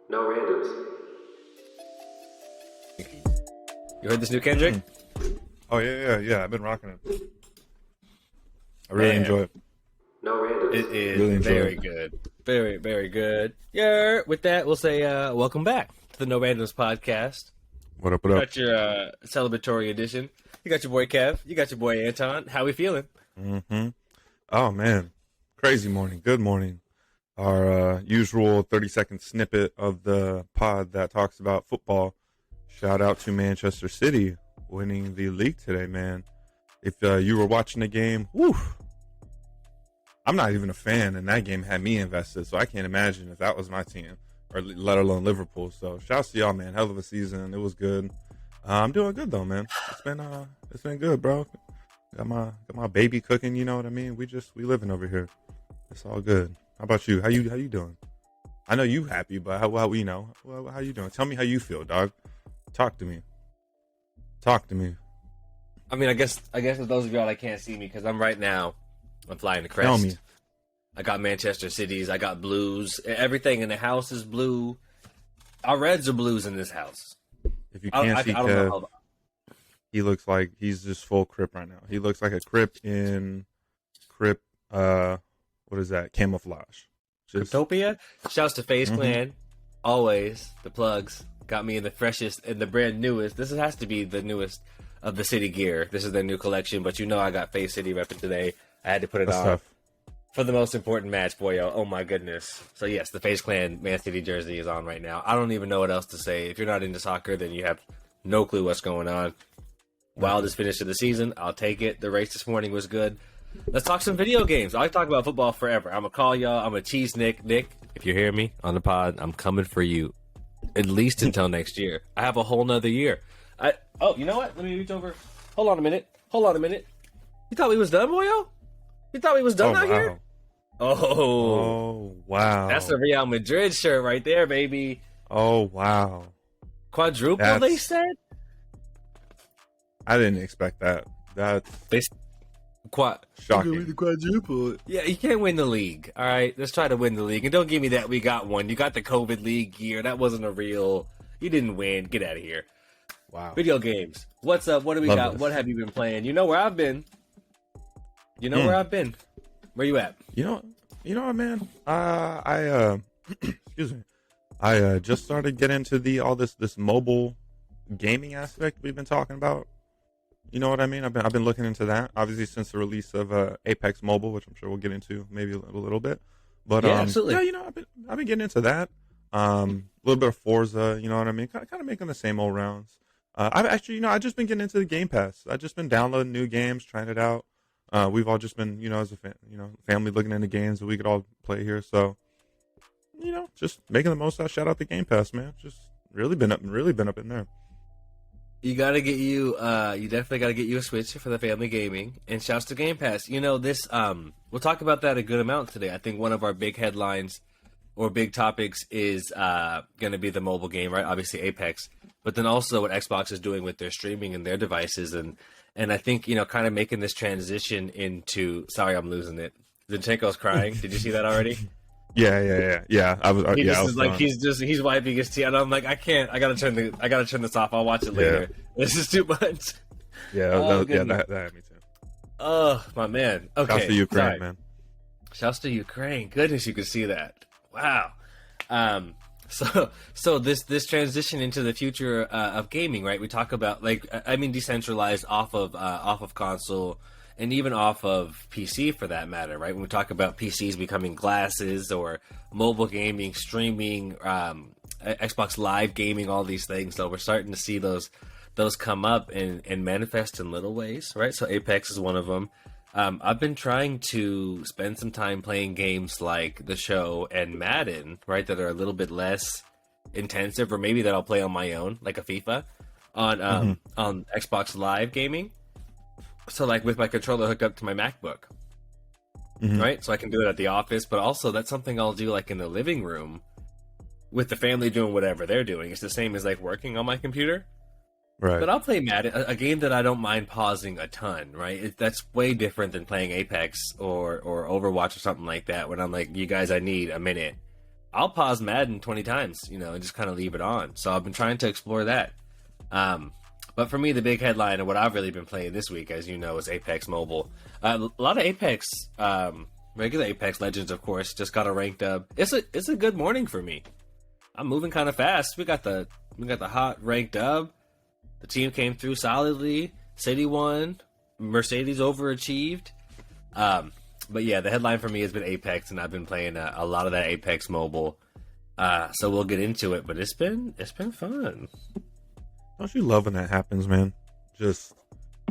No randoms. You heard this new Kendrick? Oh yeah. I've been rocking it. I really enjoy it. No randoms. It is Really enjoy very it. good. Very, very good. Yeah, with that, we'll say welcome back to the No Randoms podcast. What up? You got your celebratory edition. You got your boy Kev. You got your boy Anton. How we feeling? Oh man, crazy morning. Good morning. Our usual 30-second snippet of the pod that talks about football. Shout out to Manchester City winning the league today, man. If you were watching the game, I'm not even a fan, and that game had me invested, so I can't imagine if that was my team, or let alone Liverpool. So shouts to y'all, man. Hell of a season. It was good. I'm doing good though, man. It's been good, bro. Got my baby cooking. You know what I mean? We living over here. It's all good. How about you? How you doing? I know you happy, but how you doing? Tell me how you feel, dog. Talk to me. I mean, I guess for those of y'all that can't see me, because I'm flying the crest. Tell me. I got Manchester Cities. I got blues. Everything in the house is blue. Our reds are blues in this house. If you can't see I don't Kev, know. he looks like he's just full Crip right now. He looks like a Crip in Crip. What is that? Camouflage. Cryptopia. Shouts to Face Clan. Always the plugs got me in the freshest and the brand newest. This has to be the newest of the City gear. This is their new collection, but you know I got Face City repping today. I had to put it on Tough. for the most important match, boyo. Oh my goodness. So yes, the Face Clan Man City jersey is on right now. I don't even know what else to say. If you're not into soccer, then you have no clue what's going on. Wildest finish of the season. I'll take it. The race this morning was good. Let's talk some video games. I talk about football forever. I'm going to call y'all. I'm going to tease Nick. Nick, if you hear me on the pod, I'm coming for you. At least until next year. I have a whole nother year. You know what? Let me reach over. Hold on a minute. You thought we was done, boyo? You thought we was done out here? Oh, wow. That's a Real Madrid shirt right there, baby. Oh, wow. Quadruple, they said? I didn't expect that. That's shocking. The quadruple. Yeah, you can't win the league. All right, let's try to win the league. And don't give me that we got one. You got the COVID league gear. That wasn't a real. You didn't win. Get out of here. Wow. Video games. What's up? What do we got? What have you been playing? You know where I've been. Where you at? You know what, man? I excuse me. I just started getting into all this mobile gaming aspect we've been talking about. You know what I mean? I've been looking into that, obviously, since the release of Apex Mobile, which I'm sure we'll get into maybe a little bit. But yeah, absolutely. Yeah, I've been getting into that. A little bit of Forza, you know what I mean? Kind of making the same old rounds. I've actually, I've just been getting into the Game Pass. I've just been downloading new games, trying it out. We've all just been, as a family looking into games that we could all play here. So, just making the most out. Shout out the Game Pass, man. Just really been up in there. You gotta get you definitely gotta get you a Switch for the family gaming, and shouts to Game Pass. This we'll talk about that a good amount today. I think one of our big headlines or big topics is gonna be the mobile game, right? Obviously Apex, but then also what Xbox is doing with their streaming and their devices, and I think kind of making this transition into. Sorry, I'm losing it. Zinchenko's crying. Did you see that already? Yeah. I was. He's wiping his teeth, and I'm like, I can't. I gotta turn this off. I'll watch it later. This is too much. Yeah, that had me too. Oh my man. Okay. Shouts to Ukraine, man. Shouts to Ukraine. Goodness, you could see that. Wow. So this transition into the future of gaming, right? We talk about decentralized off of console. And even off of PC, for that matter, right? When we talk about PCs becoming glasses or mobile gaming, streaming, Xbox Live gaming, all these things. So we're starting to see those come up and manifest in little ways, right? So Apex is one of them. I've been trying to spend some time playing games like The Show and Madden, right? That are a little bit less intensive, or maybe that I'll play on my own, like a FIFA, on Xbox Live gaming. So with my controller hooked up to my MacBook, right? So I can do it at the office, but also that's something I'll do in the living room with the family doing whatever they're doing. It's the same as working on my computer. Right. But I'll play Madden, a game that I don't mind pausing a ton, right? That's way different than playing Apex or Overwatch or something like that, when I'm like, you guys, I need a minute I'll pause Madden 20 times, and just kind of leave it on. So I've been trying to explore that. But for me, the big headline of what I've really been playing this week, as you know, is Apex Mobile. A lot of Apex, regular Apex Legends, of course, just got a ranked up. It's a good morning for me. I'm moving kind of fast. We got the hot ranked up. The team came through solidly. City won. Mercedes overachieved. But yeah, the headline for me has been Apex, and I've been playing a lot of that Apex Mobile. So we'll get into it, but it's been fun. Don't you love when that happens, man? Just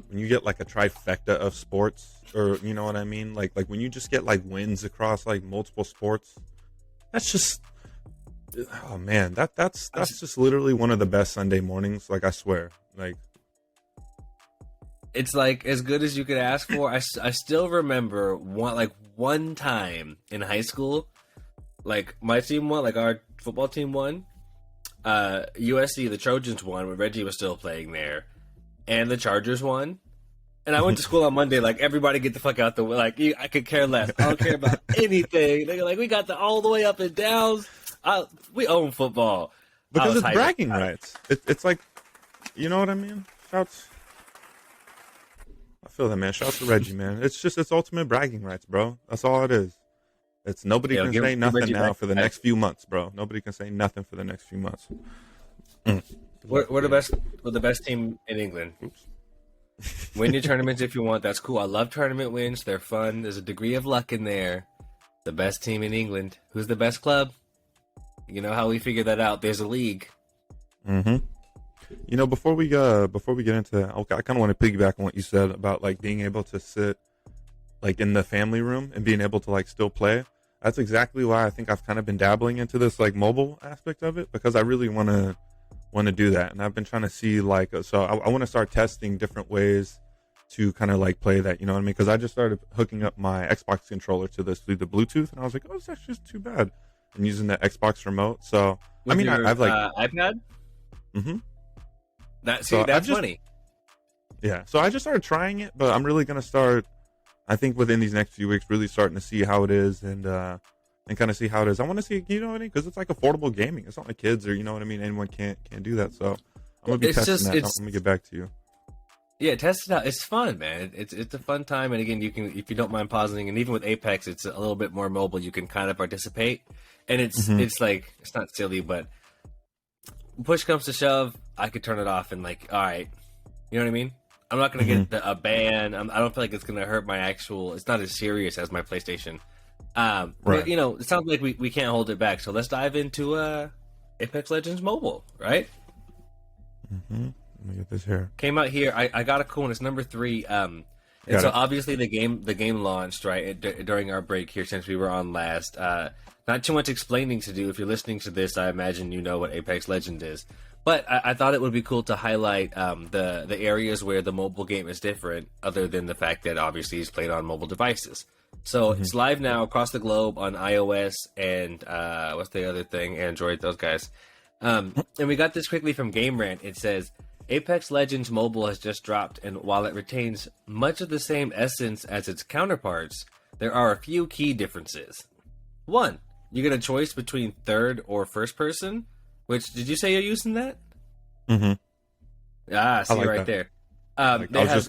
when you get like a trifecta of sports, or you know what I mean? Like when you just get like wins across like multiple sports. That's just, oh man, that's just literally one of the best Sunday mornings. Like I swear, like it's like as good as you could ask for. I still remember one time in high school, like my team won, like our football team won. USC, the Trojans won when Reggie was still playing there, and the Chargers won. And I went to school on Monday, like, everybody get the fuck out the way. Like, I could care less. I don't care about anything. They're like, we got all the way up and downs. We own football. Because it's bragging rights. It's like, you know what I mean? Shouts. I feel that, man. Shouts to Reggie, man. It's ultimate bragging rights, bro. That's all it is. It's nobody can say nothing now for the next few months, bro. Nobody can say nothing for the next few months. We're the best team in England. Oops. Win your tournaments if you want. That's cool. I love tournament wins. They're fun. There's a degree of luck in there. The best team in England. Who's the best club? You know how we figure that out. There's a league. Mm-hmm. You know, before we get into that, okay, I kind of want to piggyback on what you said about like being able to sit like in the family room and being able to like still play. That's exactly why I think I've kind of been dabbling into this like mobile aspect of it, because I really want to do that. And I've been trying to see like, so I want to start testing different ways to kind of like play that, you know what I mean? Because I just started hooking up my Xbox controller to this through the Bluetooth, and I was like, oh, it's actually just too bad. And using the Xbox remote. So With I mean, I've like iPad. Mm-hmm. That's funny. Yeah. So I just started trying it, but I'm really gonna start, I think within these next few weeks, really starting to see how it is and kind of see how it is. I want to see, you know what I mean? Because it's like affordable gaming. It's not like kids or, you know what I mean? Anyone can't do that. So I'm going to be testing that. I'm going to get back to you. Yeah, test it out. It's fun, man. It's a fun time. And again, you can, if you don't mind pausing, and even with Apex, it's a little bit more mobile. You can kind of participate. And it's like, it's not silly, but push comes to shove, I could turn it off and like, all right. You know what I mean? I'm not going to get a ban. I don't feel like it's going to hurt my actual... It's not as serious as my PlayStation. Right. But, you know, it sounds like we can't hold it back. So let's dive into Apex Legends Mobile, right? Mm-hmm. Let me get this here. Came out here. I got a cool one. It's number 3. And so obviously the game launched, right, during our break here since we were on last. Not too much explaining to do. If you're listening to this, I imagine you know what Apex Legends is. But I thought it would be cool to highlight the areas where the mobile game is different, other than the fact that obviously it's played on mobile devices. So it's live now across the globe on iOS and what's the other thing? Android, those guys. And we got this quickly from Game Rant. It says, Apex Legends Mobile has just dropped, and while it retains much of the same essence as its counterparts, there are a few key differences. 1, you get a choice between third or first person. Which, did you say you're using that? Mm-hmm. Ah, see right there. They have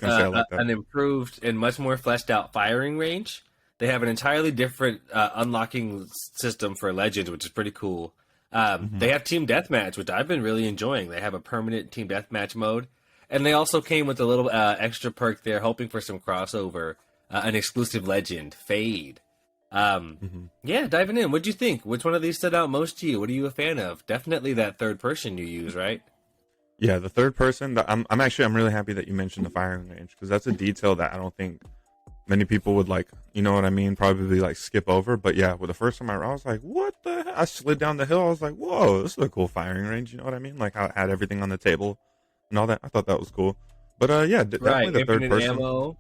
an improved and much more fleshed out firing range. They have an entirely different unlocking system for Legends, which is pretty cool. They have Team Deathmatch, which I've been really enjoying. They have a permanent Team Deathmatch mode. And they also came with a little extra perk there, hoping for some crossover. An exclusive Legend, Fade. Yeah, diving in. What'd you think? Which one of these stood out most to you? What are you a fan of? Definitely that third person you use, right? Yeah, the third person. I'm really happy that you mentioned the firing range, because that's a detail that I don't think many people would like. You know what I mean? Probably like skip over. But yeah, with the first time I was like, what the hell? I slid down the hill. I was like, whoa, this is a cool firing range. You know what I mean? Like how it had everything on the table and all that. I thought that was cool. But yeah, definitely the third person. Ammo.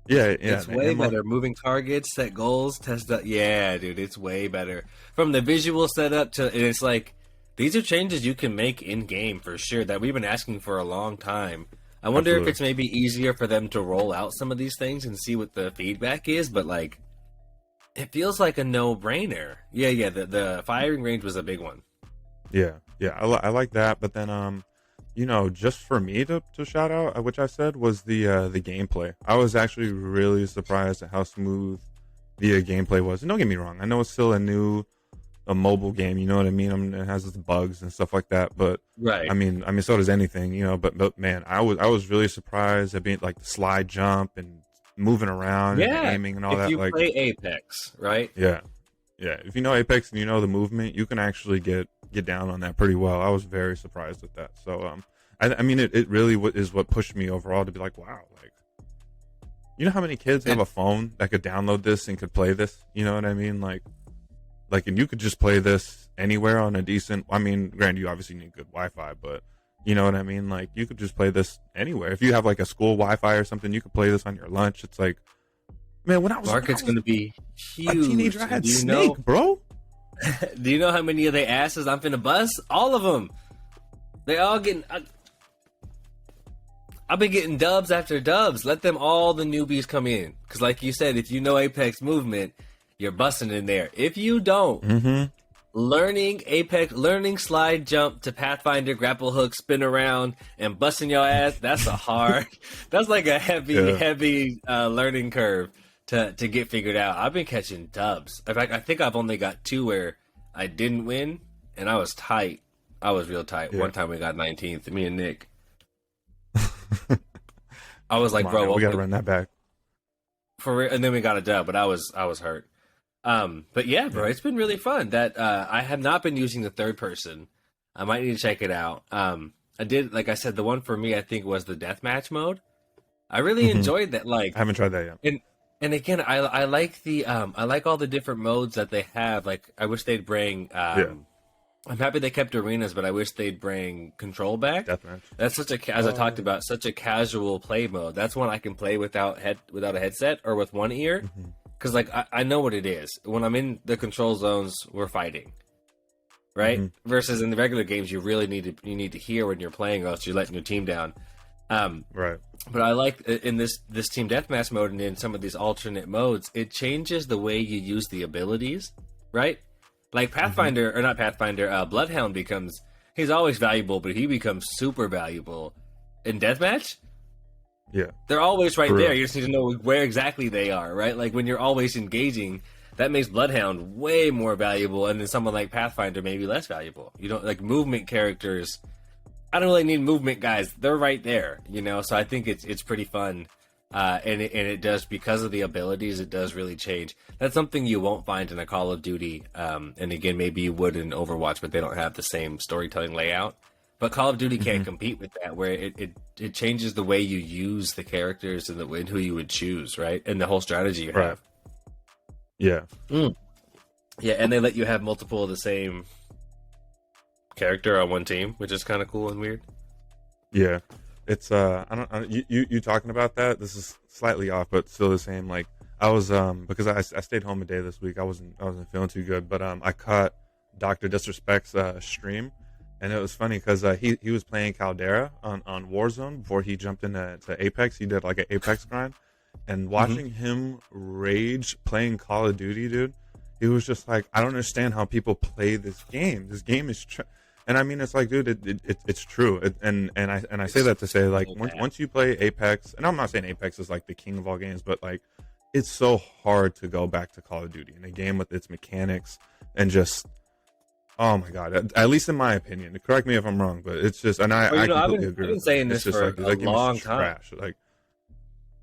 Yeah, it's way better. Moving targets, set goals, test up. Yeah, dude, it's way better. From the visual setup to, and it's like, these are changes you can make in game for sure that we've been asking for a long time. I wonder if it's maybe easier for them to roll out some of these things and see what the feedback is, but like, It feels like a no-brainer. Yeah. The firing range was a big one. Yeah, yeah, I like that. But then, just for me to shout out, which I said was the gameplay. I was actually really surprised at how smooth the gameplay was. And don't get me wrong, I know it's still a mobile game. You know what I mean? It has its bugs and stuff like that. But Right. so does anything. But man, I was really surprised at being like the slide jump and moving around and the Yeah. aiming and all If that. you Like, play Apex, right? yeah, yeah. If you know Apex and you know the movement, you can actually get down on that pretty well. I was very surprised at that. So I mean it really is what pushed me overall to be like, wow, like, you know how many kids have And a phone that could download this and could play this? You know what I mean? Like, and you could just play this anywhere on a decent. I mean, granted, you obviously need good Wi-Fi, but you know what I mean. Like, you could just play this anywhere. If you have like a school Wi-Fi or something, you could play this on your lunch. It's like, man, market's going to be a huge. teenager, I had Do you Snake, know? bro. Do you know how many of the asses I'm finna bust? All of them. They all getting. I've been getting dubs after dubs. Let them all the newbies come in, because like you said, if you know Apex movement, you're busting in there. If you don't, Mm-hmm. learning slide jump to Pathfinder, grapple hook, spin around, and busting your ass, that's a hard, that's like a heavy learning curve to get figured out. I've been catching dubs. In fact, I think I've only got 2 where I didn't win, and I was tight. I was real tight. Yeah. One time we got 19th, me and Nick. I was like, Come on, bro, man, we got to okay, run that back. for real. And then we got a dub, but I was hurt. But yeah, bro, it's been really fun. That I have not been using the third person. I might need to check it out. I did, like I said, the one for me I think was the deathmatch mode. I really Mhm. enjoyed that. Like, I haven't tried that yet. and again, I like the I like all the different modes that they have. Like, I wish they'd bring. I'm happy they kept arenas, but I wish they'd bring control back. Deathmatch. That's such a, as I talked about, such a casual play mode. That's one I can play without a headset or with one ear, Mhm. because like I know what it is. When I'm in the control zones, we're fighting, right? Mhm. Versus in the regular games, you really need to hear when you're playing, or else you're letting your team down. Right. But I like in this team deathmatch mode and in some of these alternate modes, it changes the way you use the abilities, right? Like Pathfinder, or not Pathfinder, Bloodhound becomes, he's always valuable, but he becomes super valuable in deathmatch. Yeah. They're always right For there. real. You just need to know where exactly they are, right? Like when you're always engaging, that makes Bloodhound way more valuable, and then someone like Pathfinder maybe less valuable. You don't like movement characters. I don't really need movement guys. They're right there, you know. So I think it's pretty fun, and it does, because of the abilities. It does really change. That's something you won't find in a Call of Duty. And again, maybe you would in Overwatch, but they don't have the same storytelling layout. But Call of Duty can't compete with that, where it changes the way you use the characters and and who you would choose, right? And the whole strategy you Right. have. Yeah. Yeah, and they let you have multiple of the same character on one team, which is kind of cool and weird. Yeah. It's you talking about that. This is slightly off, but still the same. Like, I was because I stayed home a day this week. I wasn't feeling too good, but I caught Dr. Disrespect's stream, and it was funny because he was playing Caldera on Warzone before he jumped into Apex. He did like an Apex grind, and watching him rage playing Call of Duty, dude, he was just like, I don't understand how people play this game. This game is. And I mean, it's like, dude, it's true. And I say that to say, like, once you play Apex, and I'm not saying Apex is like the king of all games, but like, it's so hard to go back to Call of Duty in a game with its mechanics and just, oh my god, at least in my opinion. Correct me if I'm wrong, but it's just, and I completely agree. I've been saying It's this just for like, a that game is long just time. trash. Like,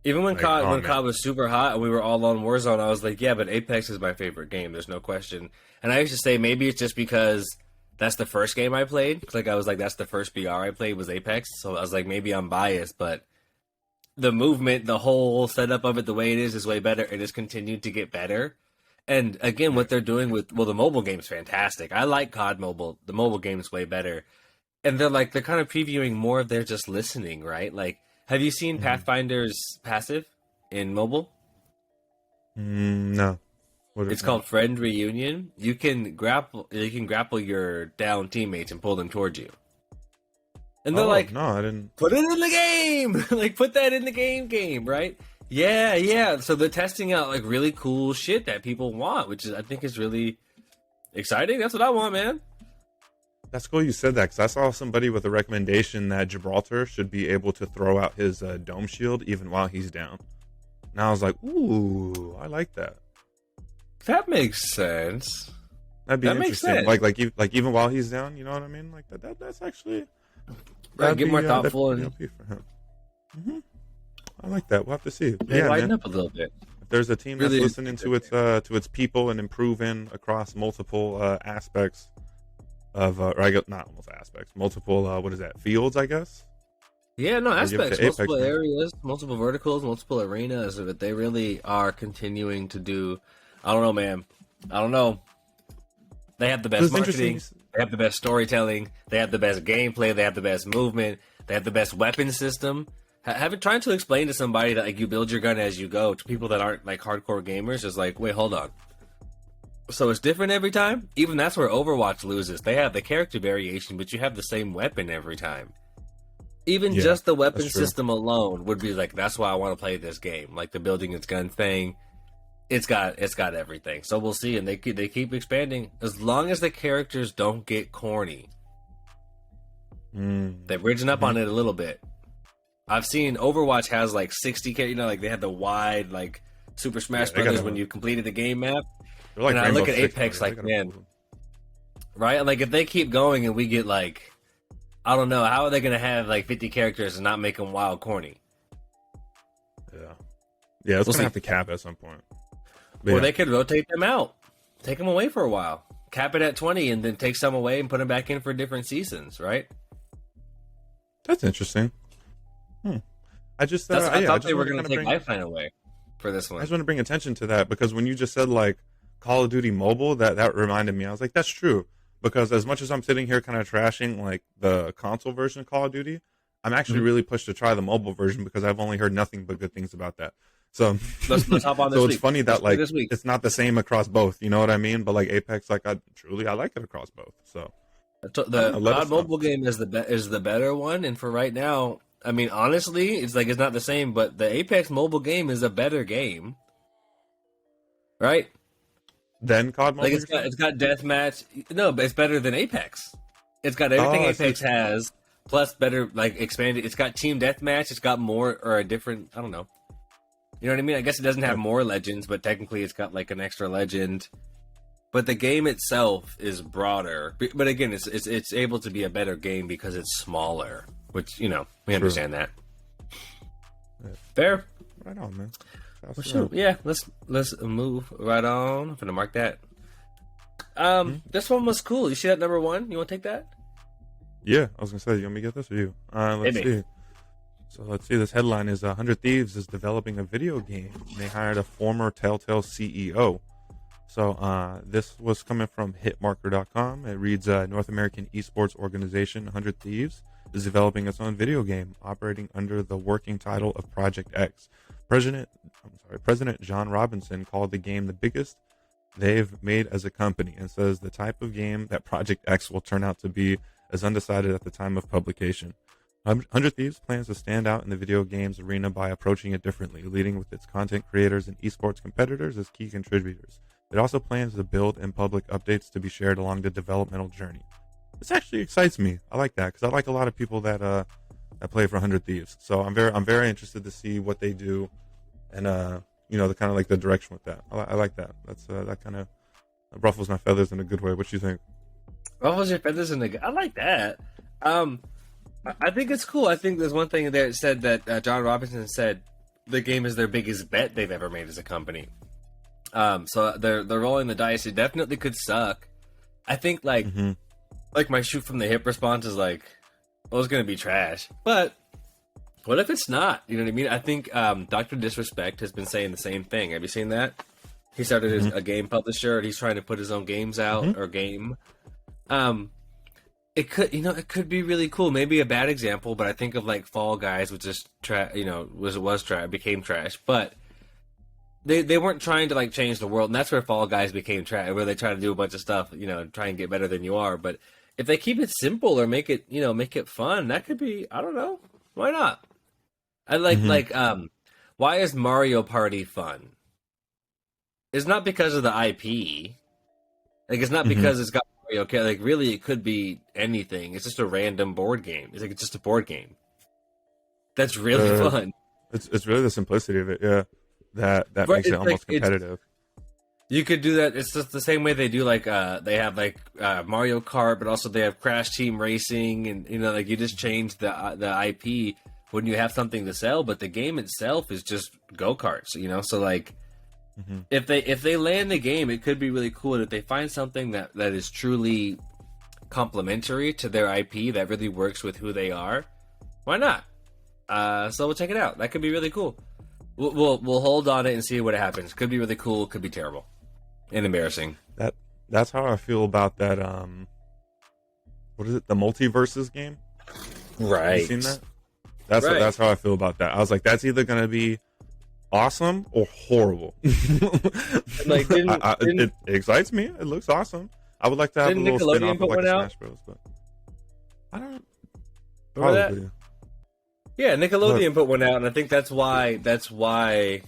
Even when Like, COD oh, when man. COD was super hot and we were all on Warzone, I was like, yeah, but Apex is my favorite game. There's no question. And I used to say maybe it's just because that's the first game I played. Like I was like, that's the first BR I played was Apex. So I was like, maybe I'm biased, but the movement, the whole setup of it, the way it is way better. It has continued to get better. And again, what they're doing with, well, the mobile game's fantastic. I like COD mobile. The mobile game's way better. And they're kind of previewing more of their just listening, right? Like, have you seen Pathfinder's passive in mobile? No. What It's called Friend Reunion. You can grapple your down teammates and pull them towards you. And they're like, no, I didn't. put it in the game. Like, put that in the game, right? Yeah, yeah. So they're testing out like really cool shit that people want, which is I think is really exciting. That's what I want, man. That's cool you said that because I saw somebody with a recommendation that Gibraltar should be able to throw out his dome shield even while he's down. And I was like, ooh, I like that. That makes sense. That'd be That makes interesting. sense. Like even while he's down, you know what I mean? Like that's actually Right, that'd get be, more that'd thoughtful be and OP for him. I like that. We'll have to see. they Yeah, lighten man. up a little bit. If there's a team that's Really, listening to its people and improving across multiple aspects of or I guess not almost aspects, multiple what is that, fields, I guess. yeah, no Give it aspects, to Apex, multiple man. areas, multiple verticals, multiple arenas. But they really are continuing to do. I don't know, man. I don't know. They have the best It's interesting. marketing. They have the best storytelling. They have the best gameplay. They have the best movement. They have the best weapon system. Having trying to explain to somebody that like you build your gun as you go to people that aren't like hardcore gamers is like, wait, hold on. So it's different every time. Even that's where Overwatch loses. They have the character variation, but you have the same weapon every time. Even Yeah, just the weapon that's true. system alone would be like, that's why I want to play this game. Like the building its gun thing, it's got everything. So we'll see, and they keep expanding as long as the characters don't get corny. They're bridging up Mhm. on it a little bit. I've seen Overwatch has like 60 like they had the wide like Super Smash They got Brothers when you completed the game map. they're like And I Rainbow look at Six, Apex man. like, man, right? Like if they keep going and we get like, I don't know, how are they gonna have like 50 characters and not make them wild corny? Yeah, yeah, it's We'll gonna see. have to cap at some point. But Or yeah, they could rotate them out, take them away for a while, cap it at 20, and then take some away and put them back in for different seasons, right? that's interesting. I just I yeah, I thought just they were want to gonna kind of take bring Lifeline away for this I one. just want to bring attention to that because when you just said like Call of Duty Mobile, that reminded me. I was like, that's true. Because as much as I'm sitting here kind of trashing like the console version of Call of Duty, I'm actually Mhm. really pushed to try the mobile version because I've only heard nothing but good things about that. So Let's hop on this so it's week. funny Let's that play like this week. it's not the same across both. You know what I mean? But like Apex, like I like it across both. So I don't The know, let COD us know. mobile game is the better one, and for right now, I mean, honestly, it's like it's not the same, but the Apex mobile game is a better game, right? Then COD Like Mobile, you're saying? it's got deathmatch. No, but it's better than Apex. It's got everything Oh, I see Apex what has, plus better like expanded. It's got team deathmatch. It's got more or a different. I don't know. You know what I mean? I guess it doesn't have Yeah, more legends, but technically it's got like an extra legend. But the game itself is broader. But again, it's able to be a better game because it's smaller, which we true. understand that. Yeah. Fair. Right on, man. Shouts Well, to shoot. them. Yeah. Yeah, let's move right on. I'm gonna mark that. Mhm. This one was cool. You see that number one? You want to take that? Yeah, I was gonna say, you want me to get this or you? Let's Hit me. see. So let's see. This headline is 100 Thieves is developing a video game. And they hired a former Telltale CEO. So this was coming from hitmarker.com. It reads North American esports organization 100 Thieves is developing its own video game operating under the working title of Project X. President John Robinson called the game the biggest they've made as a company and says the type of game that Project X will turn out to be is undecided at the time of publication. 100 Thieves plans to stand out in the video games arena by approaching it differently, leading with its content creators and esports competitors as key contributors. It also plans to build and public updates to be shared along the developmental journey. This actually excites me. I like that because I like a lot of people that play for 100 Thieves. So I'm very interested to see what they do, and the kind of like the direction with that. I like that. That's that kind of ruffles my feathers in a good way. What you think? Ruffles your feathers in the. I like that. I think it's cool. I think there's one thing there that said that John Robinson said the game is their biggest bet they've ever made as a company. So they're rolling the dice. It definitely could suck. I think like my shoot from the hip response is like, well, it's gonna be trash. But what if it's not? You know what I mean? I think Dr. Disrespect has been saying the same thing. Have you seen that? He started a game publisher and he's trying to put his own games out or game. It could be really cool. Maybe a bad example, but I think of like Fall Guys, which is was trash, became trash. But they weren't trying to like change the world, and that's where Fall Guys became trash, where they try to do a bunch of stuff, try and get better than you are. But if they keep it simple or make it fun, that could be, I don't know, why not? I like why is Mario Party fun? It's not because of the IP. Like, it's not Hmm. because it's got Mario. Okay, like really, it could be anything. It's just a random board game. It's just a board game. That's really The fun. it's really the simplicity of it, yeah. That But makes it it's like almost it's competitive. you could do that. It's just the same way they do like they have like Mario Kart, but also they have Crash Team Racing, and like you just change the IP when you have something to sell. But the game itself is just go karts, So like Hmm. if they land the game, it could be really cool. And if they find something that is truly complementary to their IP that really works with who they are, why not? So we'll check it out. That could be really cool. We'll hold on it and see what happens. Could be really cool. Could be terrible and embarrassing. That that's how I feel about that. What is it? The multiverses game. Have you Right. seen that? That's Right. that's how I feel about that. I was like, that's either gonna be awesome or horrible. Like It excites me. It looks awesome. I would like to have a didn't little spin Nickelodeon off put of like one a out? Smash Bros. But I don't Remember that? probably Yeah, what Nickelodeon put one out, and I think that's why.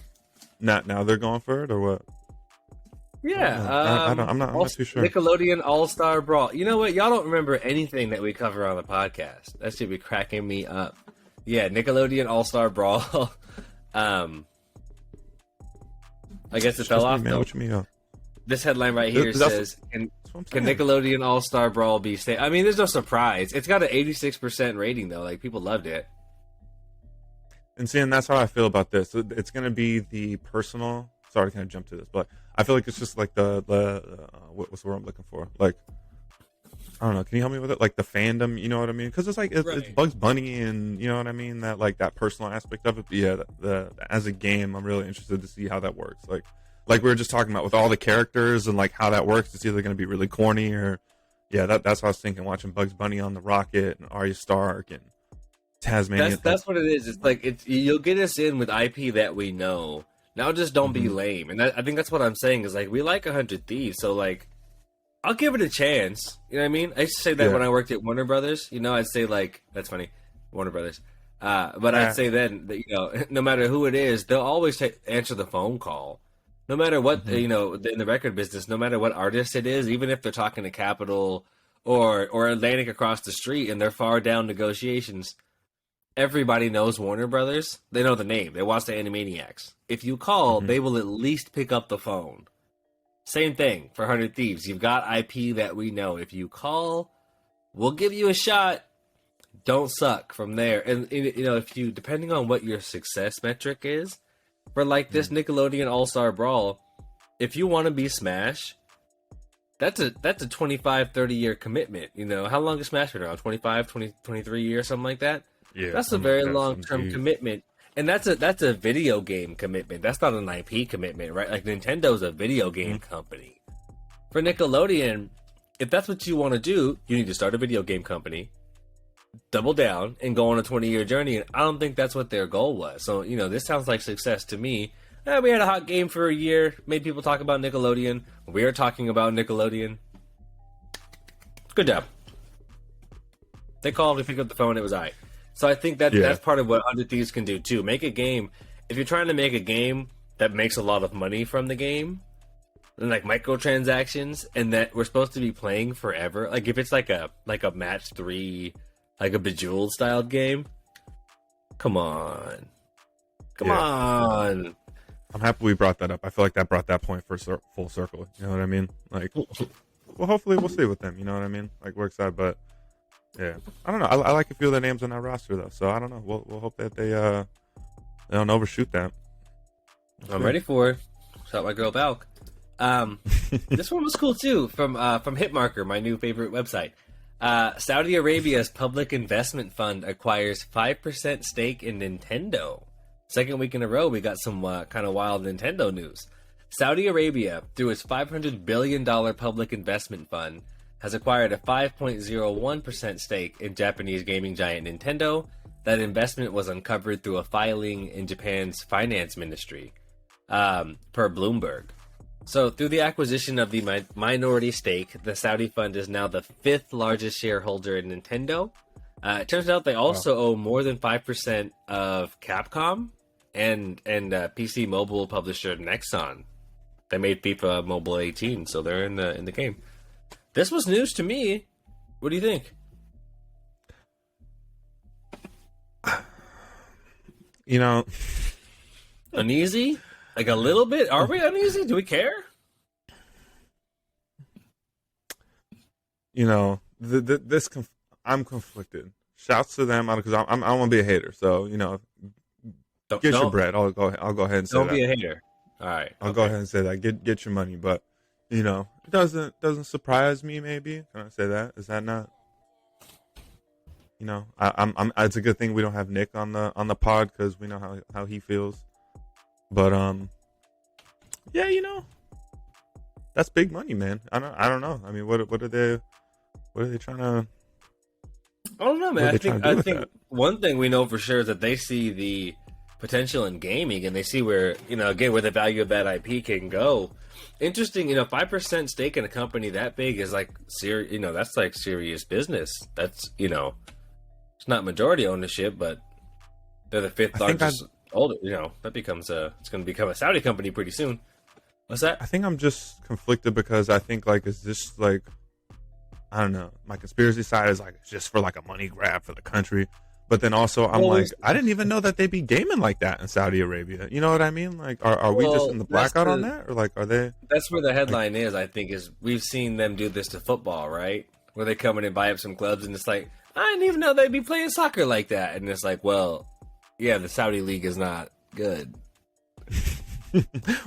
not now they're going for it or what? I don't Yeah. know. I don't. I'm not too sure. Nickelodeon All Star Brawl. You know what? Y'all don't remember anything that we cover on the podcast. That should be cracking me up. Yeah, Nickelodeon All Star Brawl. um, I guess it fell Trust me, off man. though. What you mean? This headline right here That's says, "Can what I'm can saying. Nickelodeon All Star Brawl be stay?" I mean, there's no surprise. It's got an 86% rating though. Like people loved it. And seeing that's how I feel about this. It's going to be the personal. Sorry to kind of jump to this, but I feel like it's just like what's the word I'm looking for? Like I don't know. Can you help me with it? Like the fandom, you know what I mean? Because it's like it's Right. Bugs Bunny, and you know what I mean. That like that personal aspect of it. But yeah, as a game, I'm really interested to see how that works. Like we were just talking about with all the characters and like how that works. It's either going to be really corny or yeah. That's what I was thinking. Watching Bugs Bunny on the Rocket and Arya Stark and Tasmania. That's what it is. It's like you'll get us in with IP that we know. Now just don't be Mhm. lame. And I think that's what I'm saying is like we like 100 Thieves, so like I'll give it a chance. You know what I mean? I used to say that Yeah. when I worked at Warner Brothers. I'd say like that's funny, Warner Brothers. But Yeah. I'd say then that no matter who it is, they'll always answer the phone call. No matter what Mhm. in the record business, no matter what artist it is, even if they're talking to Capitol or Atlantic across the street and they're far down negotiations, everybody knows Warner Brothers. They know the name. They watch the Animaniacs. If you call, Mhm. they will at least pick up the phone. Same thing for 100 Thieves. You've got IP that we know. If you call, we'll give you a shot. Don't suck from there. And if you depending on what your success metric is, for like this Nickelodeon All-Star Brawl, if you want to be Smash, that's a 25, 30 year commitment. How long is Smash been around? 25, 20, 23 years, something like that. Yeah. That's a something like very that, long term geez. commitment. And that's a video game commitment. That's not an IP commitment, right? Like Nintendo's a video game company. For Nickelodeon, if that's what you want to do, you need to start a video game company, double down, and go on a 20-year journey. And I don't think that's what their goal was. So, this sounds like success to me. We had a hot game for a year, made people talk about Nickelodeon. We're talking about Nickelodeon. Good job. They called, we picked up the phone, it was all right. So I think Yeah. that's part of what 100 Thieves can do too. Make a game. If you're trying to make a game that makes a lot of money from the game, and like microtransactions, and that we're supposed to be playing forever, like if it's like a match 3, like a Bejeweled styled game, come on, Yeah. on. I'm happy we brought that up. I feel like that brought that point full circle. You know what I mean? Like, well, hopefully we'll see with them. You know what I mean? Like, we're excited, but yeah, I don't know. I like a few of the names on that roster though, so I don't know. We'll hope that they don't overshoot that. I'm ready for it. Shout out my girl Balk. This one was cool too, from Hitmarker, my new favorite website. Saudi Arabia's public investment fund acquires 5% stake in Nintendo. Second week in a row, we got some kind of wild Nintendo news. Saudi Arabia, through its $500 billion public investment fund, has acquired a 5.01% stake in Japanese gaming giant Nintendo. That investment was uncovered through a filing in Japan's finance ministry, per Bloomberg. So, through the acquisition of the minority stake, the Saudi fund is now the 5th largest shareholder in Nintendo. It turns out they also owe more than 5% of Capcom, and PC mobile publisher Nexon. They made FIFA Mobile 18, so they're in the game. This was news to me. What do you think? You know, Uneasy? Like a little bit? Are we uneasy? Do we care? you know, I'm conflicted. Shouts to them because I want to be a hater. So get your bread. I'll go ahead and say don't that. be a hater. All right, I'll go ahead and say that. Get your money, but it doesn't surprise me. Maybe can I say that? Is that not? I'm. It's a good thing we don't have Nick on the pod because we know how he feels. But yeah, that's big money, man. I don't know. I mean, what are they trying to? I don't know, man. I think one thing we know for sure is that they see the potential in gaming, and they see where again where the value of that IP can go. Interesting, 5% stake in a company that big is like that's like serious business. That's it's not majority ownership, but they're the fifth largest. That becomes it's going to become a Saudi company pretty soon. What's that? I think I'm just conflicted because I think is this I don't know. My conspiracy side is it's just for a money grab for the country. But then also I'm I didn't even know that they'd be gaming like that in Saudi Arabia. You know what I mean? Are we just in the blackout on that? Or are they? That's where the headline is, I think, is we've seen them do this to football, right? Where they come in and buy up some clubs and it's I didn't even know they'd be playing soccer like that. And it's well, yeah, the Saudi league is not good.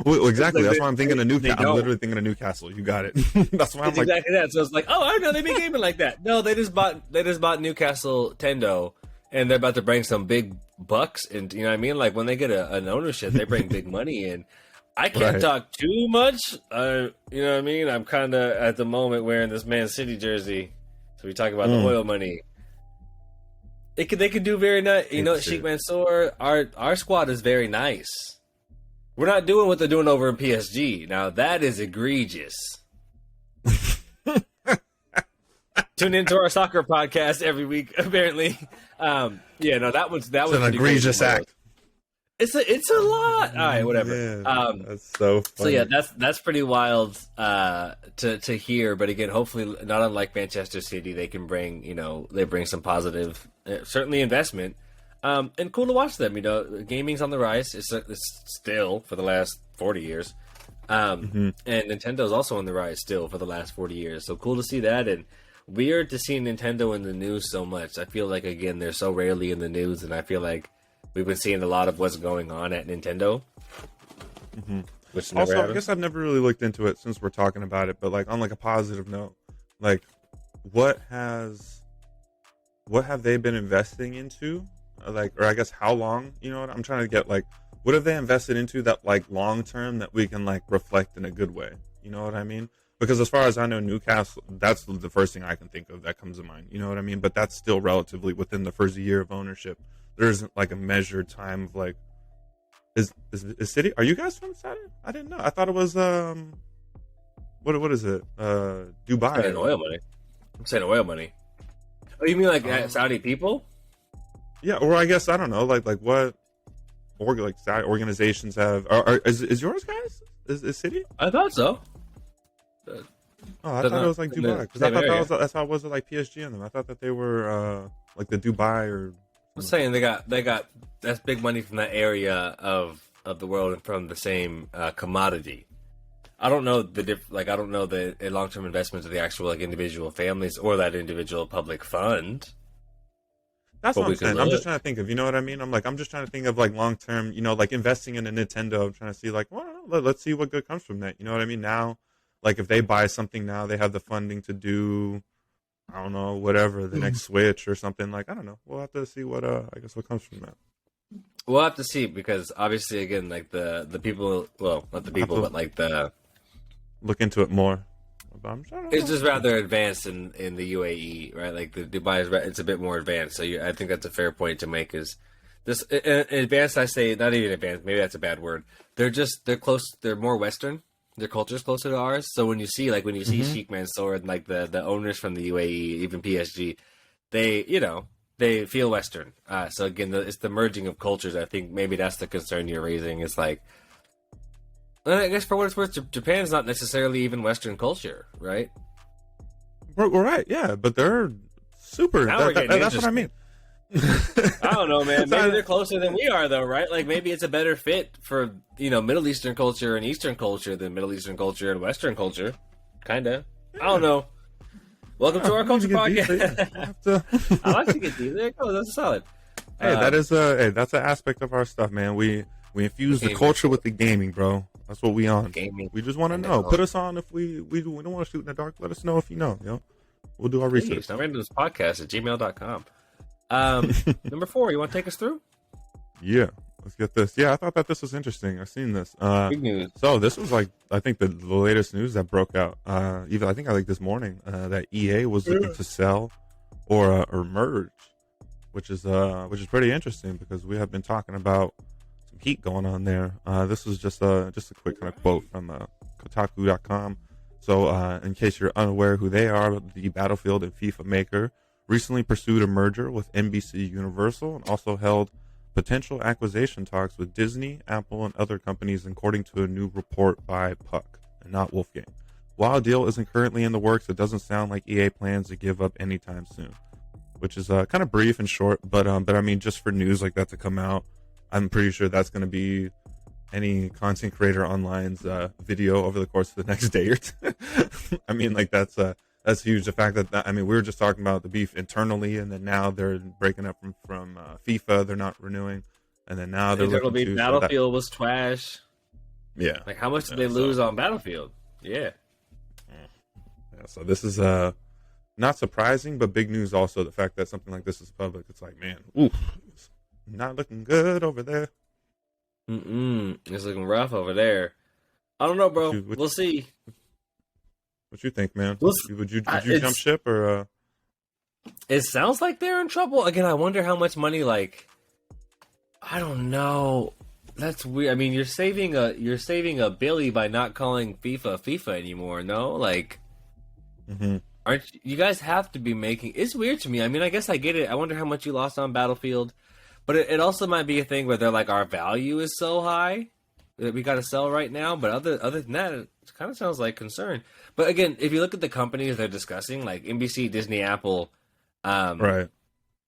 Well, exactly. That's why I'm thinking of Newcastle. I'm literally thinking of Newcastle. You got it. That's why I'm exactly that. So it's oh, I know they'd be gaming like that. No, they just bought Newcastle Tendo. And they're about to bring some big bucks, and you know what I mean. When they get an ownership, they bring big money in. I can't talk too much. You know what I mean. I'm kind of at the moment wearing this Man City jersey, so we talk about the oil money. They could do very nice. Sheikh Mansour, our squad is very nice. We're not doing what they're doing over in PSG. Now that is egregious. Tune into our soccer podcast every week, apparently. That was an egregious act. It's a lot. All right, whatever. Yeah, that's so funny. So yeah, that's pretty wild to hear. But again, hopefully, not unlike Manchester City, they can bring they bring some positive, certainly investment, and cool to watch them. Gaming's on the rise. It's still for the last 40 years, and Nintendo's also on the rise still for the last 40 years. So cool to see that and. Weird to see Nintendo in the news so much. I feel again, they're so rarely in the news, and I feel we've been seeing a lot of what's going on at Nintendo. Mm-hmm. Which also, I guess I've never really looked into it since we're talking about it, but on a positive note, what have they been investing into? Or I guess how long? You know what I'm trying to get? What have they invested into that long term that we can reflect in a good way? You know what I mean? Because as far as I know, Newcastle, that's the first thing I can think of that comes to mind. You know what I mean? But that's still relatively within the first year of ownership. There isn't a measured time of is City? Are you guys from Saudi? I didn't know. I thought it was what is it? Dubai. I'm saying oil money. Oh, you mean Saudi people? Yeah, or I guess I don't know. What Saudi organizations have? Is yours guys? Is City? I thought so. I thought it was Dubai because I thought that's how it was with PSG and them. I thought that they were the Dubai or. I'm saying they got that's big money from that area of the world and from the same commodity. I don't know I don't know the long term investments of the actual individual families or that individual public fund. That's what I'm saying. I'm just trying to think of, you know what I mean? I'm just trying to think of long term, investing in a Nintendo. I'm trying to see let's see what good comes from that. You know what I mean? Now. If they buy something now, they have the funding to do, I don't know, whatever, the next Switch or something. I don't know. We'll have to see what comes from that. We'll have to see because obviously, again, the people, well, not the people, but the... Look into it more. It's just rather advanced in the UAE, right? The Dubai it's a bit more advanced. So I think that's a fair point to make is this advanced, I say, not even advanced, maybe that's a bad word. They're close, they're more Western. Their culture is closer to ours, so when you see Sheikh Mansour and the owners from the UAE, even PSG, they they feel Western. So again, it's the merging of cultures. I think maybe that's the concern you're raising. It's like, well, I guess for what it's worth, Japan's not necessarily even Western culture, right? We're right, yeah, but they're super. That's what I mean. I don't know, man. Maybe they're closer than we are, though, right? Like maybe it's a better fit for Middle Eastern culture and Eastern culture than Middle Eastern culture and Western culture. Kinda. Yeah. I don't know. Welcome to our culture podcast. I like to get these. There you go. That's solid. Hey, that's an aspect of our stuff, man. We infuse the culture with the gaming, bro. That's what we on. Gaming. We just want to know. Put us on if we don't want to shoot in the dark. Let us know if you know. We'll do our research. Now into this podcast at gmail.com. Number 4, you want to take us through? Yeah, let's get this. Yeah, I thought that this was interesting. I've seen this. Big news. So this was like, I think the latest news that broke out. Even I think this morning that EA was looking to sell or merge, which is pretty interesting because we have been talking about some heat going on there. This is just a quick kind of quote from Kotaku.com. So in case you're unaware who they are, the Battlefield and FIFA maker recently pursued a merger with NBC Universal and also held potential acquisition talks with Disney, Apple, and other companies, according to a new report by Puck and not Wolfgang. While a deal isn't currently in the works, it doesn't sound like EA plans to give up anytime soon, which is kind of brief and short. But I mean, just for news like that to come out, I'm pretty sure that's going to be any content creator online's video over the course of the next day or two. I mean, like that's huge. The fact that we were just talking about the beef internally, and then now they're breaking up from FIFA. They're not renewing, and then now they're looking to Battlefield was trash. Yeah, like how much did they lose on Battlefield? Yeah. So this is not surprising, but big news also. The fact that something like this is public, it's like, man, oof, it's not looking good over there. It's looking rough over there. I don't know, bro. We'll see. What you think, man? Would you jump ship or? It sounds like they're in trouble again. I wonder how much money. Like, I don't know. That's weird. I mean, you're saving a Billy by not calling FIFA anymore. No, like, aren't you guys have to be making? It's weird to me. I mean, I guess I get it. I wonder how much you lost on Battlefield, but it also might be a thing where they're like, our value is so high that we got to sell right now. But other than that, it kind of sounds like concern. But again, if you look at the companies they're discussing, like NBC, Disney, Apple, right?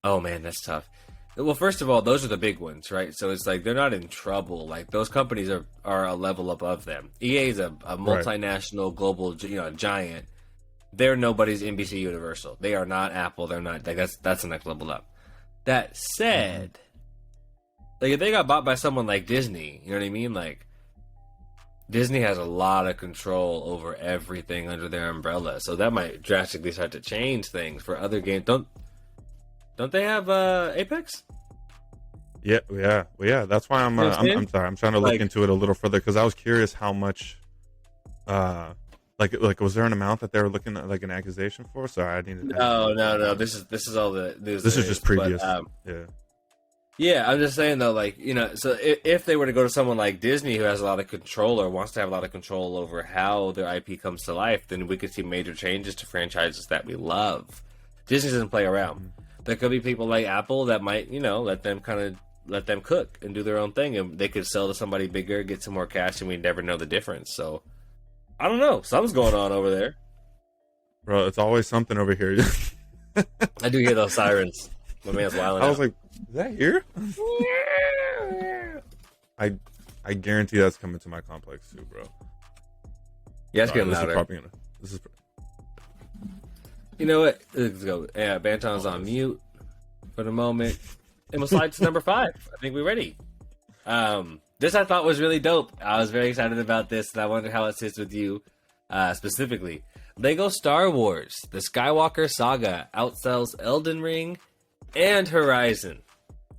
Oh man, that's tough. Well, first of all, those are the big ones, right? So it's like they're not in trouble. Like those companies are a level above them. EA is a multinational global, giant. They're nobody's NBC Universal. They are not Apple. They're not. Like that's the next level up. That said, like if they got bought by someone like Disney, you know what I mean? Like Disney has a lot of control over everything under their umbrella, so that might drastically start to change things for other games. Don't they have Apex? Yeah. That's why I'm sorry. I'm trying to look into it a little further because I was curious how much, like was there an amount that they were looking at, like an accusation for? Sorry, I needed. No. This is all the news. This is just previous. But, yeah, I'm just saying though, like so if they were to go to someone like Disney who has a lot of control or wants to have a lot of control over how their IP comes to life, then we could see major changes to franchises that we love. Disney doesn't play around. There could be people like Apple that might, let them cook and do their own thing, and they could sell to somebody bigger, get some more cash, and we never know the difference. So, I don't know. Something's going on over there. Bro, it's always something over here. I do hear those sirens. My man's wilding out. I was like, is that here? I guarantee that's coming to my complex too, bro. Yeah, it's getting louder. This is You know what? Let's go. Yeah, Banton's on mute for the moment. And we'll slide to number 5. I think we're ready. This I thought was really dope. I was very excited about this, and I wonder how it sits with you specifically. Lego Star Wars, the Skywalker Saga, outsells Elden Ring and Horizon.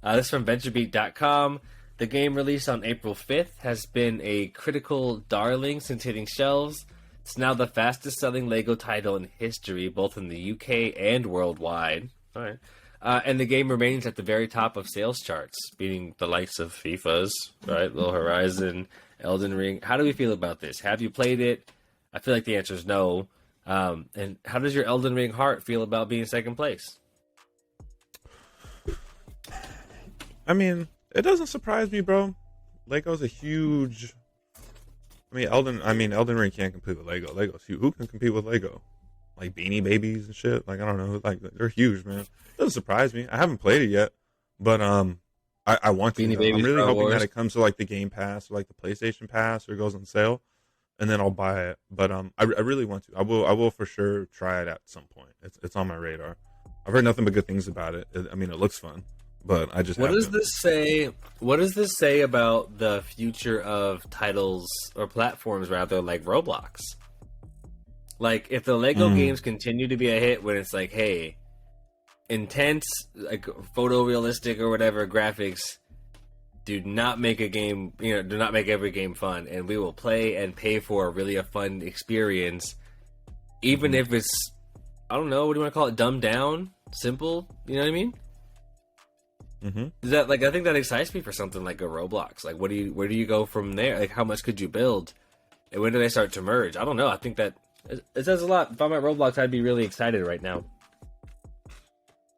This is from VentureBeat.com. The game released on April 5th has been a critical darling since hitting shelves. It's now the fastest selling LEGO title in history, both in the UK and worldwide. All right. And the game remains at the very top of sales charts, beating the likes of FIFA's, right? Little Horizon, Elden Ring. How do we feel about this? Have you played it? I feel like the answer is no. And how does your Elden Ring heart feel about being second place? I mean, it doesn't surprise me, bro. Lego's a huge. Elden Ring can't compete with Lego. Lego's huge. Who can compete with Lego? Like Beanie Babies and shit. Like I don't know. Like they're huge, man. It doesn't surprise me. I haven't played it yet, but I want to. Beanie Though. I'm Babies, really Star hoping Wars. that it comes to like the Game Pass or like the PlayStation Pass or goes on sale, and then I'll buy it. But I really want to. I will for sure try it at some point. It's on my radar. I've heard nothing but good things about it. I mean, it looks fun, but I just What does haven't. this say? What does this say about the future of titles or platforms rather like Roblox? Like if the Lego games continue to be a hit when it's like, hey, intense, like photorealistic or whatever graphics, do not make a game, do not make every game fun, and we will play and pay for really a fun experience, even if it's, I don't know, what do you want to call it, dumbed down, simple, you know what I mean? Is that like, I think that excites me for something like a Roblox. Like, where do you go from there? Like, how much could you build, and when do they start to merge? I don't know. I think that it says a lot. If I'm at Roblox, I'd be really excited right now.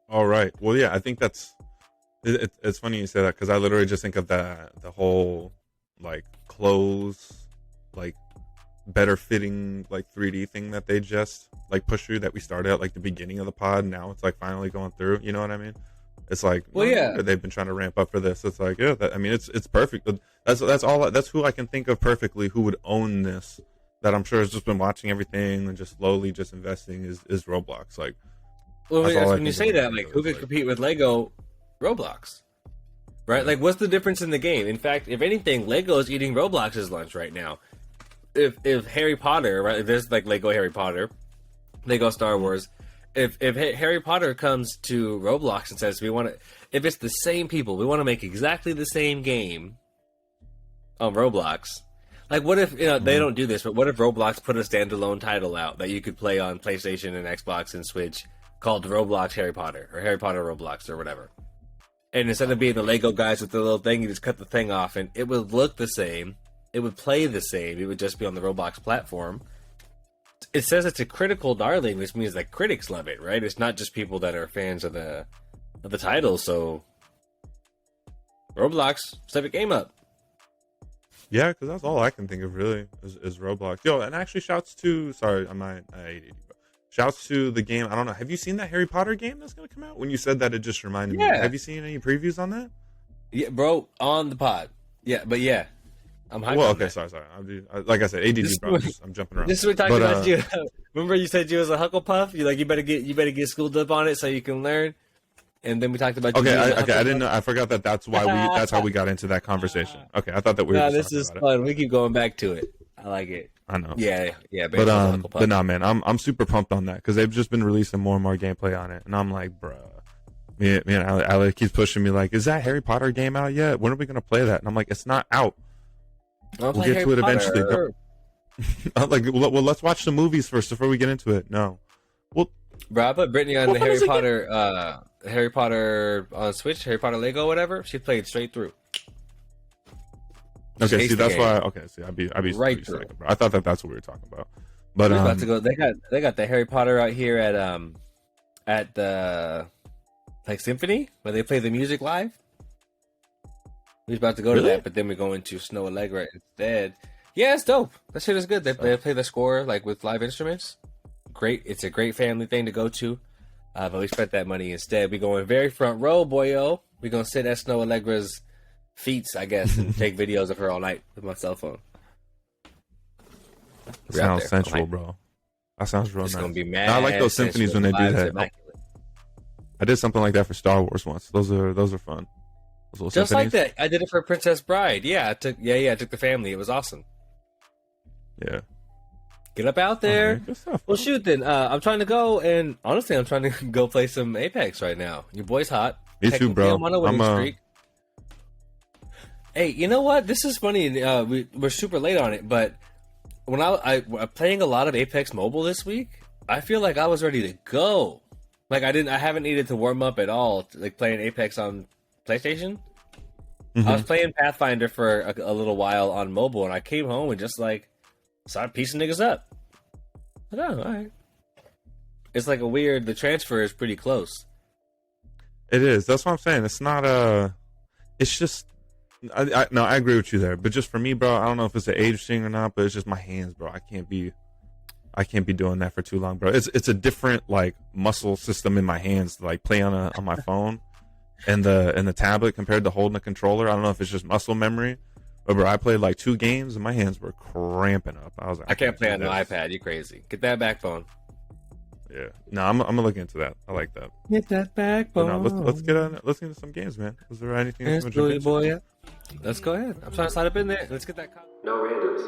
All right. Well, yeah, I think it's funny you say that because I literally just think of the whole like clothes, like better fitting like 3D thing that they just like push through that we started at like the beginning of the pod. Now it's like finally going through. You know what I mean? It's like, well, yeah, they've been trying to ramp up for this. It's like, yeah, it's perfect. That's all. That's who I can think of perfectly who would own this. That I'm sure has just been watching everything and just slowly just investing is Roblox. Like, well, when you say that, of. like, who could compete with Lego? Roblox, right? Like, what's the difference in the game? In fact, if anything, Lego is eating Roblox's lunch right now. If Harry Potter, right? There's like Lego Harry Potter, Lego Star Wars. If Harry Potter comes to Roblox and says we want to, if it's the same people, we want to make exactly the same game on Roblox. Like, what if they don't do this? But what if Roblox put a standalone title out that you could play on PlayStation and Xbox and Switch called Roblox Harry Potter or Harry Potter Roblox or whatever? And instead of being the Lego guys with the little thing, you just cut the thing off, and it would look the same. It would play the same. It would just be on the Roblox platform. It says it's a critical darling, which means that critics love it, right? It's not just people that are fans of the title. So, Roblox, step your game up. Yeah, because that's all I can think of really is Roblox. Yo, and actually, shouts to I'm not ADD, but shouts to the game. I don't know. Have you seen that Harry Potter game that's gonna come out? When you said that, it just reminded me. Have you seen any previews on that? Yeah, bro, on the pod. Yeah, but yeah, I'm hyped. Well, okay, sorry. Like I said, ADD, bro. I'm jumping around. This is what we're talking about you. Remember, you said you was a Hucklepuff. You better get schooled up on it so you can learn. And then we talked about. Okay, I didn't know. I forgot that's how we got into that conversation. Okay, I thought that we were. No, this is fun. We keep going back to it. I like it. I know. Yeah. But nah, man, I'm super pumped on that because they've just been releasing more and more gameplay on it, and I'm like, bruh. Me and Ali keeps pushing me like, is that Harry Potter game out yet? When are we gonna play that? And I'm like, it's not out. We'll get to it eventually. I'm like, well, let's watch the movies first before we get into it. No. Well, bro, I put Brittany on the Harry Potter on Switch, Harry Potter Lego, whatever. She played straight through. Okay, see that's why. Okay, see, I'd be right through. Second, bro. I thought that's what we were talking about. But we're about to go. They got the Harry Potter out here at the like symphony where they play the music live. We was about to go to that, but then we're going to Snow Allegra instead. Yeah, it's dope. That shit is good. They play the score like with live instruments. Great. It's a great family thing to go to. But we spent that money instead. We going very front row, boyo. We gonna sit at Snow Allegra's feet, I guess, and take videos of her all night with my cell phone. Sounds sensual, bro. That sounds real nice. Gonna be mad. I like those symphonies when they do that. I did something like that for Star Wars once. Those are fun. Those just symphonies. Like that. I did it for Princess Bride. Yeah, I took the family. It was awesome. Yeah. Get up out there. Good stuff, well, shoot then. I'm trying to go, and honestly, I'm trying to go play some Apex right now. Your boy's hot. Me too, bro. I'm on a winning streak. Hey, you know what? This is funny. We're super late on it, but when I'm playing a lot of Apex Mobile this week, I feel like I was ready to go. Like I haven't needed to warm up at all. Like playing Apex on PlayStation. I was playing Pathfinder for a little while on mobile, and I came home and just like started piecing niggas up. Like, oh, all right. It's like the transfer is pretty close. It is. That's what I'm saying. It's not it's just no, I agree with you there. But just for me, bro, I don't know if it's an age thing or not, but it's just my hands, bro. I can't be doing that for too long, bro. It's a different like muscle system in my hands to like play on my phone and the tablet compared to holding a controller. I don't know if it's just muscle memory, but bro, I played like 2 games and my hands were cramping up. I was like, I can't play on the iPad. You crazy? Get that backbone. Yeah, no, I'm gonna look into that. I like that. Get that But backbone. no, let's get into some games, man. Is there anything? Let's go ahead. I'm trying to sign up in there. Let's get that. No randoms.